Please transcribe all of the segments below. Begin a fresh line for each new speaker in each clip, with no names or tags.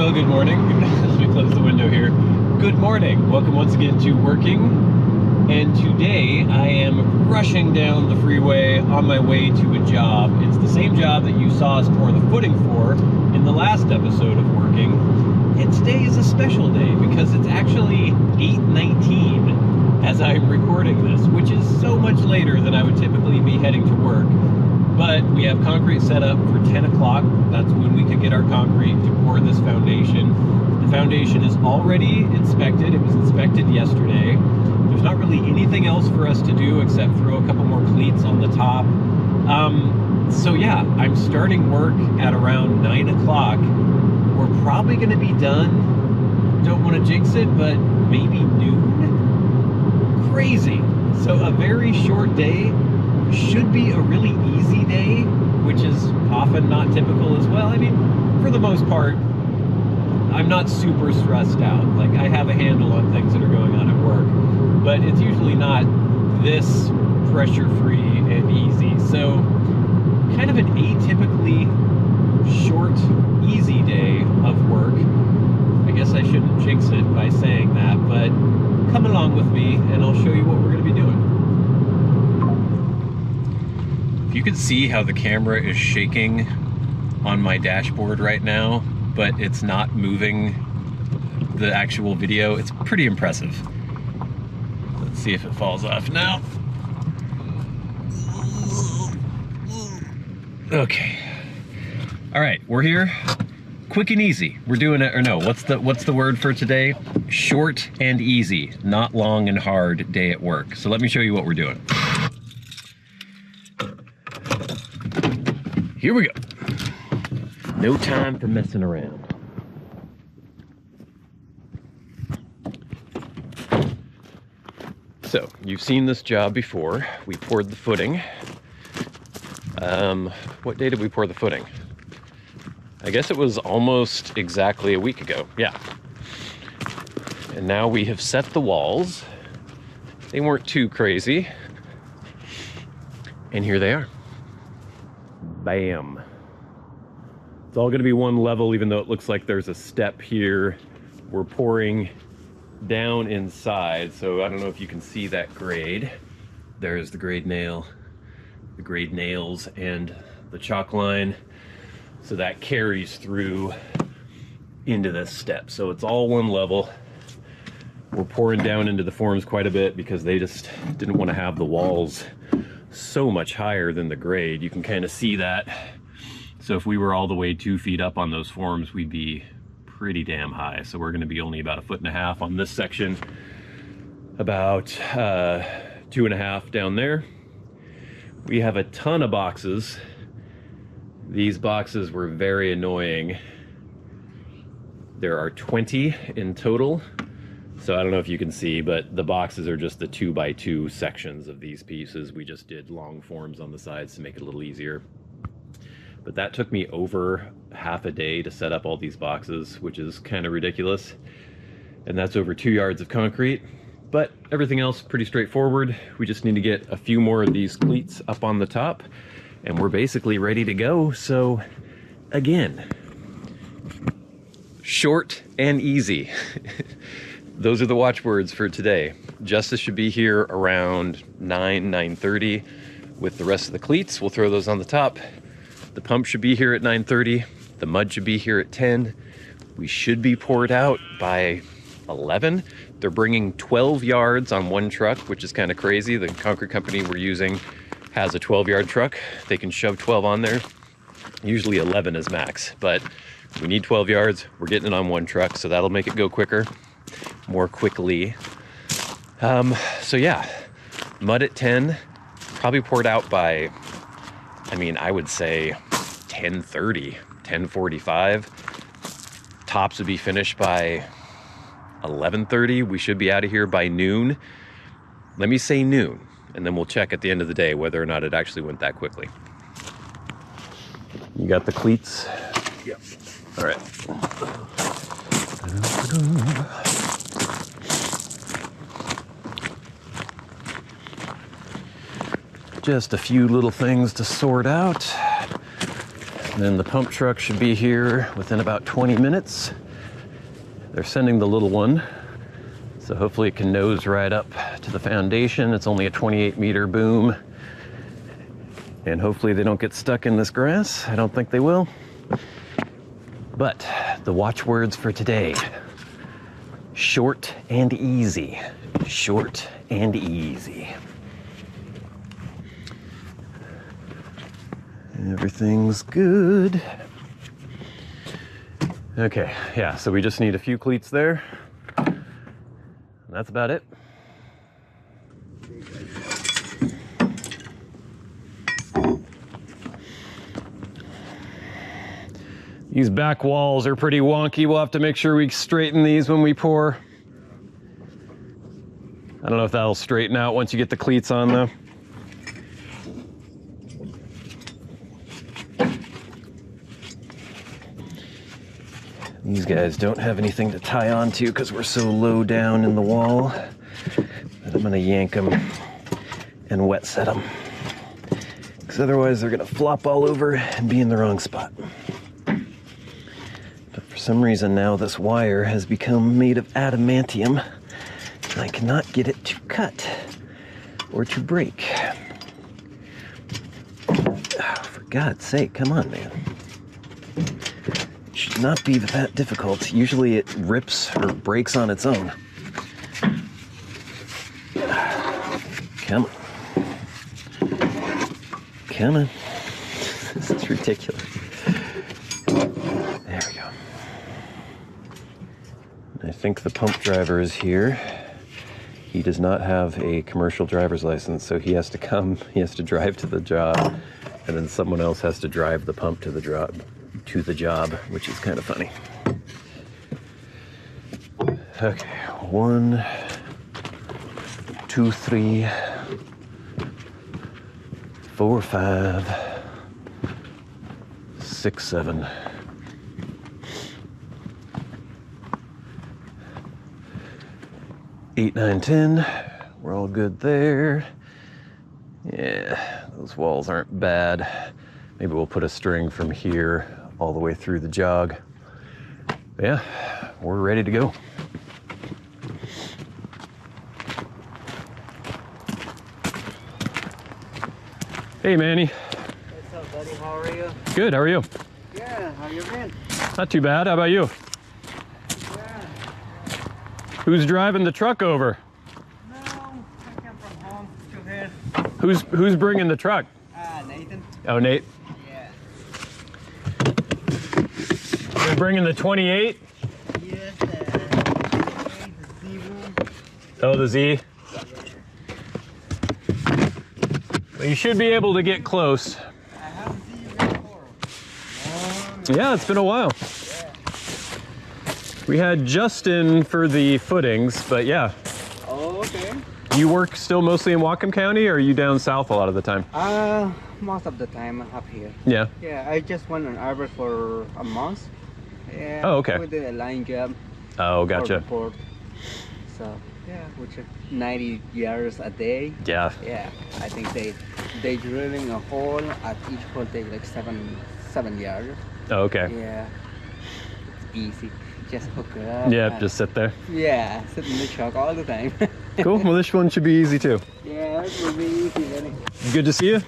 Well, good morning. Let me close the window here. Good morning. Welcome once again to Working. And today I am rushing down the freeway on my way to a job. It's the same job that you saw us pour the footing for in the last episode of Working. And today is a special day because it's actually 8:19 as I'm recording this, which is so much later than I would typically be heading to work. But we have concrete set up for 10 o'clock. That's when we could get our concrete to pour this foundation. The foundation is already inspected. It was inspected yesterday. There's not really anything else for us to do except throw a couple more cleats on the top. So yeah, I'm starting work at around 9 o'clock. We're probably gonna be done, don't wanna jinx it, but maybe noon? Crazy. So a very short day. Should be a really easy day, which is often not typical as well. I mean, for the most part, I'm not super stressed out. Like, I have a handle on things that are going on at work, but it's usually not this pressure-free and easy. So, kind of an atypically short, easy day of work. I guess I shouldn't jinx it by saying that, but come along with me and I'll show you what we're going to be doing. You can see how the camera is shaking on my dashboard right now, but it's not moving the actual video. It's pretty impressive. Let's see if it falls off now. Okay. All right, we're here. Quick and easy. We're doing it, or no, what's the word for today? Short and easy, not long and hard day at work. So let me show you what we're doing. Here we go. No time for messing around. So, you've seen this job before. We poured the footing. What day did we pour the footing? I guess it was almost exactly a week ago. Yeah. And now we have set the walls. They weren't too crazy. And here they are. Bam. It's all gonna be one level, even though it looks like there's a step here. We're pouring down inside, so I don't know if you can see that grade. There's the grade nail, the grade nails, and the chalk line. So that carries through into this step. So it's all one level. We're pouring down into the forms quite a bit because they just didn't want to have the walls so much higher than the grade. You can kind of see that. So if we were all the way 2 feet up on those forms, we'd be pretty damn high. So we're going to be only about 1.5 feet on this section, about 2.5 feet down there. We have a ton of boxes. These boxes were very annoying. There are 20 in total. So I don't know if you can see, but the boxes are just the 2x2 sections of these pieces. We just did long forms on the sides to make it a little easier. But that took me over half a day to set up all these boxes, which is kind of ridiculous. And that's over 2 yards of concrete. But everything else pretty straightforward. We just need to get a few more of these cleats up on the top, and we're basically ready to go. So again, short and easy. Those are the watchwords for today. Justice should be here around 9:30 with the rest of the cleats. We'll throw those on the top. The pump should be here at 9:30. The mud should be here at 10. We should be poured out by 11. They're bringing 12 yards on one truck, which is kind of crazy. The concrete company we're using has a 12-yard truck. They can shove 12 on there. Usually 11 is max, but we need 12 yards. We're getting it on one truck, so that'll make it go quicker. More quickly. So yeah, mud at 10, probably poured out by, I mean, I would say 10:30, 10:45. Tops would be finished by 11:30. We should be out of here by noon. Let me say noon, and then we'll check at the end of the day whether or not it actually went that quickly. You got the cleats? Yep. All right. Just a few little things to sort out. And then the pump truck should be here within about 20 minutes. They're sending the little one, so hopefully it can nose right up to the foundation. It's only a 28-meter boom. And hopefully they don't get stuck in this grass. I don't think they will. But the watchwords for today: short and easy. Short and easy. Everything's good. Okay, yeah, so we just need a few cleats there. That's about it. These back walls are pretty wonky. We'll have to make sure we straighten these when we pour. I don't know if that'll straighten out once you get the cleats on though. These guys don't have anything to tie onto because we're so low down in the wall that I'm gonna yank them and wet set them. Because otherwise they're gonna flop all over and be in the wrong spot. For some reason now this wire has become made of adamantium and I cannot get it to cut or to break. Oh, for God's sake, come on, man. It should not be that difficult. Usually it rips or breaks on its own. Come on. Come on. This is ridiculous. There we go. I think the pump driver is here. He does not have a commercial driver's license, so he has to come, he has to drive to the job, and then someone else has to drive the pump to the job, which is kind of funny. Okay, 1, 2, 3, 4, 5, 6, 7. 8, 9, 10. We're all good there. Yeah, those walls aren't bad. Maybe we'll put a string from here all the way through the jog. But yeah, we're ready to go. Hey, Manny.
What's up, buddy? How are you?
Good, how are you?
Yeah, how you been?
Not too bad, how about you?
Yeah.
Who's driving the truck over?
No, I came from home to here.
Who's bringing the truck?
Nathan.
Oh, Nate.
Yeah.
You're bringing the 28?
Yes, the Z room.
Oh, the Z? Well, you should be able to get close.
I haven't seen you before.
Yeah, it's been a while.
Yeah.
We had Justin for the footings, but yeah.
Oh, okay.
You work still mostly in Whatcom County, or are you down south a lot of the time?
Most of the time up here.
Yeah.
Yeah, I just went on Arbor for a month. Yeah.
Oh, okay.
With the line job.
Oh, gotcha.
Report. So, yeah, which is 90 yards a day.
Yeah.
Yeah, I think they drilling a hole at each hole take like seven yards.
Oh, okay.
Yeah, it's easy. Just hook it up.
Yeah, just sit there.
Yeah, sit in the truck all the time.
Cool. Well, this one should be easy too.
Yeah, it will be easy, really.
Good to see you.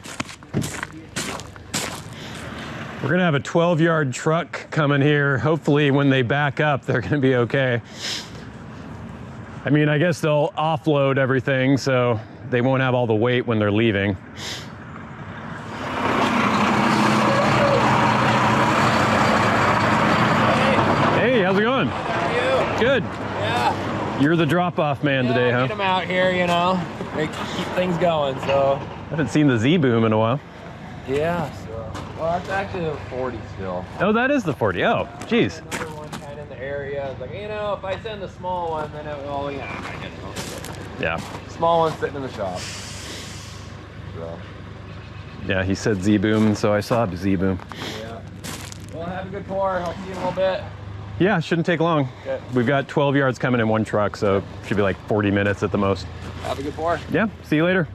We're gonna have a 12-yard truck coming here. Hopefully when they back up, they're gonna be okay. I mean, I guess they'll offload everything, so they won't have all the weight when they're leaving. Hey, how's it going?
How are you?
Good.
Yeah.
You're the drop-off man today, huh?
Get them out here, you know. They keep things going, so.
I haven't seen the Z-boom in a while.
Yeah, so. Well, that's actually a 40 still.
Oh, that is the 40. Oh, geez.
Another one kind of in the area. It's like, you know, if I send the small one, then it will, yeah, I get it.
Yeah.
Small one's sitting in the shop. So.
Yeah, he said Z-boom, so I saw Z-boom.
Yeah. Well, have a good pour. I'll see you in a little bit.
Yeah, shouldn't take long.
Okay.
We've got 12 yards coming in one truck, so it should be like 40 minutes at the most.
Have a good pour.
Yeah, see you later.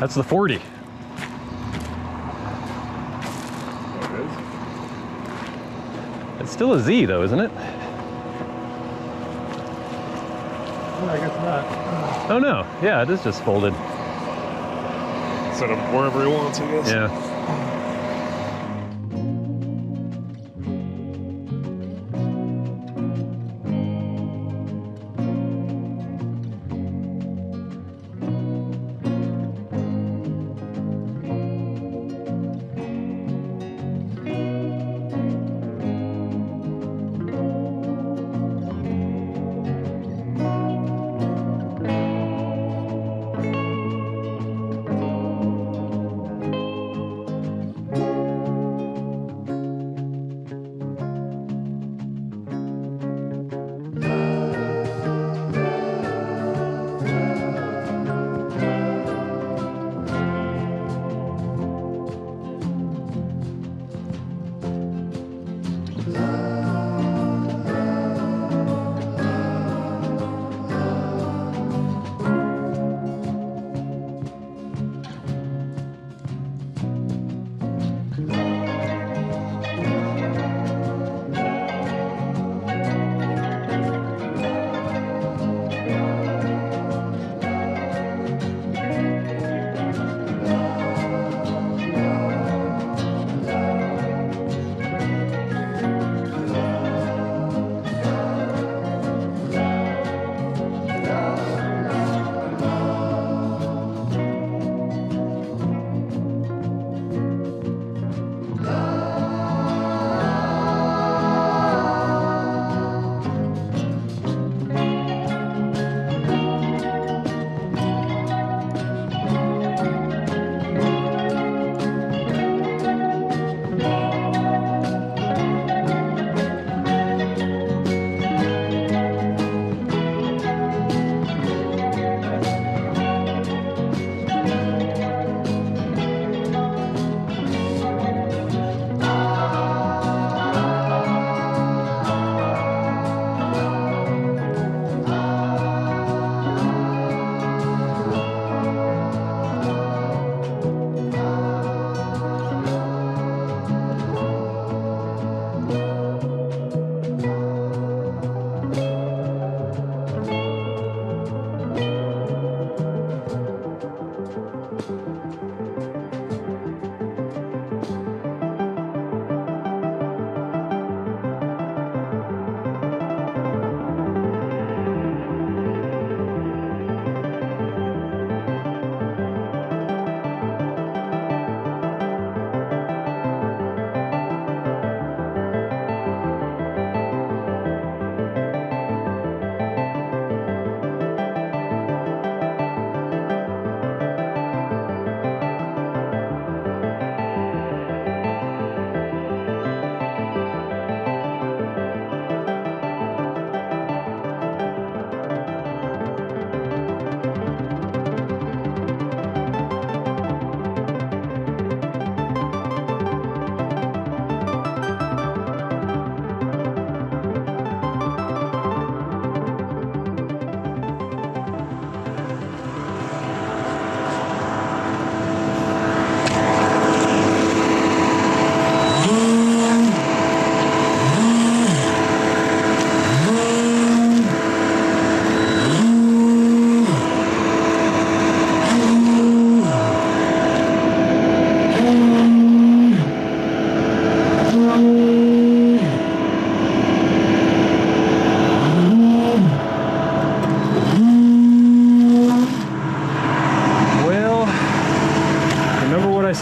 That's the 40.
There it is.
still a Z though, isn't it?
Well, I guess not.
Oh no, yeah, it is just folded.
Set him wherever he wants, I guess.
Yeah.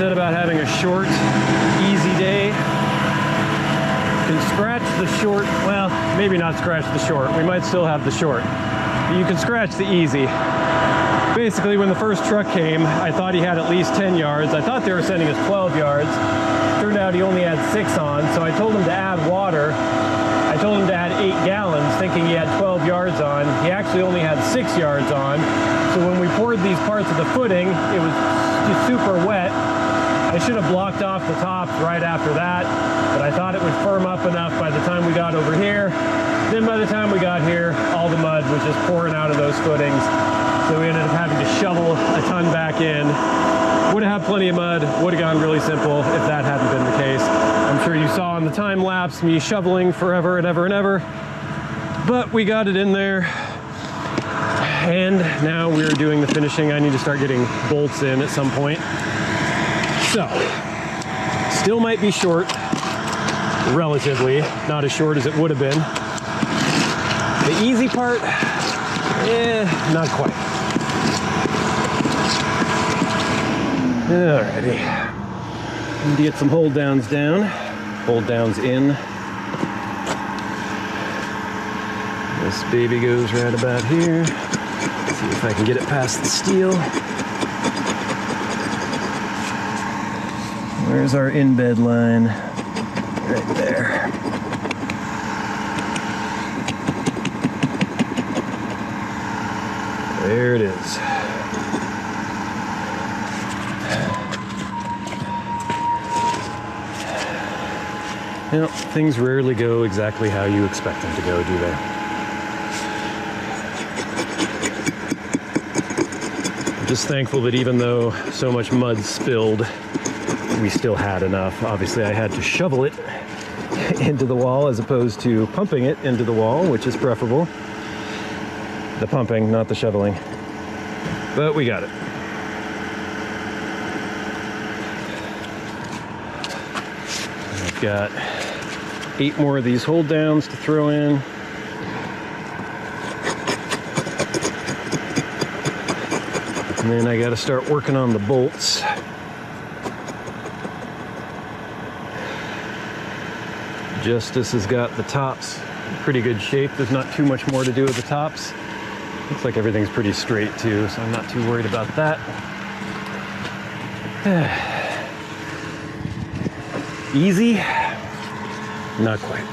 said about having a short, easy day. You can scratch the short, well, maybe not scratch the short. We might still have the short. But you can scratch the easy. Basically, when the first truck came, I thought he had at least 10 yards. I thought they were sending us 12 yards. Turned out he only had 6 on, so I told him to add water. I told him to add 8 gallons, thinking he had 12 yards on. He actually only had 6 yards on. So when we poured these parts of the footing, it was just super wet. I should have blocked off the tops right after that, but I thought it would firm up enough by the time we got over here. Then by the time we got here, all the mud was just pouring out of those footings. So we ended up having to shovel a ton back in. Would have had plenty of mud, would have gone really simple if that hadn't been the case. I'm sure you saw in the time lapse me shoveling forever and ever and ever. But we got it in there. And now we're doing the finishing. I need to start getting bolts in at some point. So, still might be short, relatively, not as short as it would have been. The easy part, not quite. Alrighty, need to get some hold downs down, hold downs in. This baby goes right about here. See if I can get it past the steel. Where's our in-bed line? Right there. There it is. You know, things rarely go exactly how you expect them to go, do they? I'm just thankful that even though so much mud spilled, we still had enough. Obviously, I had to shovel it into the wall as opposed to pumping it into the wall, which is preferable. The pumping, not the shoveling. But we got it. I've got 8 more of these hold downs to throw in. And then I got to start working on the bolts. Justice has got the tops in pretty good shape. There's not too much more to do with the tops. Looks like everything's pretty straight too, so I'm not too worried about that. Easy? Not quite.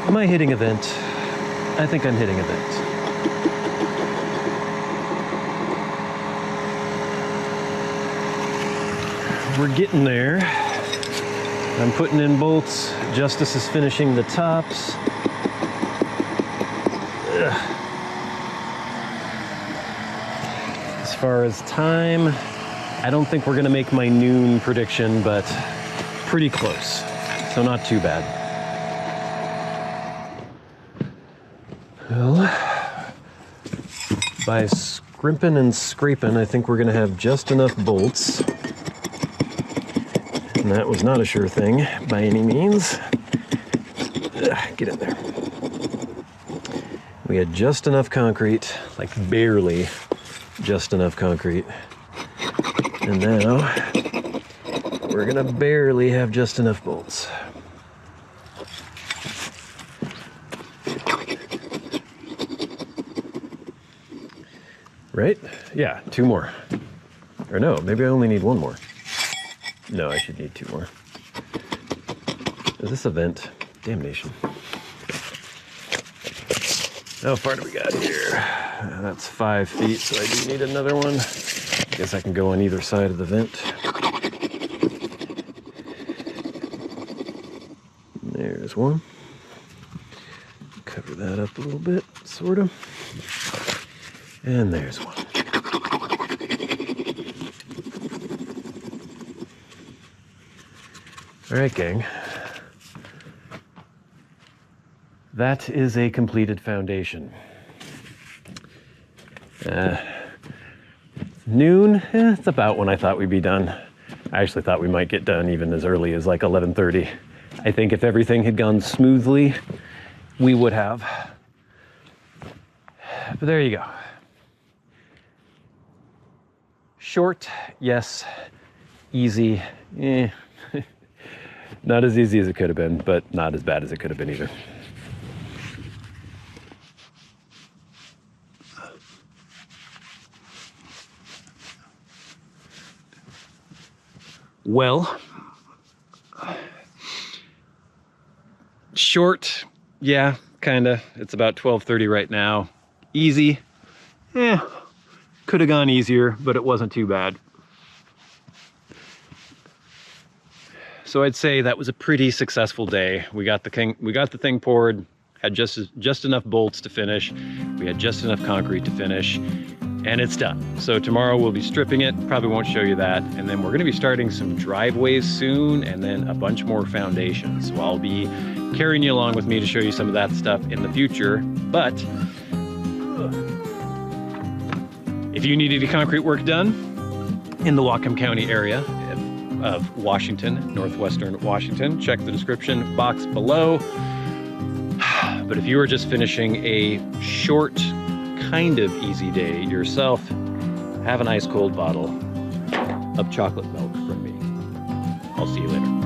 Am I hitting a vent? I think I'm hitting a vent. We're getting there. I'm putting in bolts. Justice is finishing the tops. Ugh. As far as time, I don't think we're gonna make my noon prediction, but pretty close. So not too bad. Well, by scrimping and scraping, I think we're going to have just enough bolts. And that was not a sure thing by any means. Ugh, get in there. We had just enough concrete, like barely just enough concrete. And now we're going to barely have just enough bolts. Right? Yeah, 2 more. Or no, maybe I only need 1 more. No, I should need 2 more. Is this a vent? Damnation. How far do we got here? That's 5 feet, so I do need another one. Guess I can go on either side of the vent. There's one. Cover that up a little bit, sort of. And there's one. All right, gang. That is a completed foundation. Noon, it's about when I thought we'd be done. I actually thought we might get done even as early as like 11:30. I think if everything had gone smoothly, we would have. But there you go. Short, yes. Easy, eh. Not as easy as it could have been, but not as bad as it could have been either. Well, short, yeah, kinda. It's about 12:30 right now. Easy, could have gone easier, but it wasn't too bad. So I'd say that was a pretty successful day. We got the thing poured, had just enough bolts to finish. We had just enough concrete to finish, and it's done. So tomorrow we'll be stripping it. Probably won't show you that. And then we're gonna be starting some driveways soon, and then a bunch more foundations. So I'll be carrying you along with me to show you some of that stuff in the future. But if you need any concrete work done in the Whatcom County area of Washington, northwestern Washington, check the description box below. But if you are just finishing a short, kind of easy day yourself, have an ice cold bottle of chocolate milk from me. I'll see you later.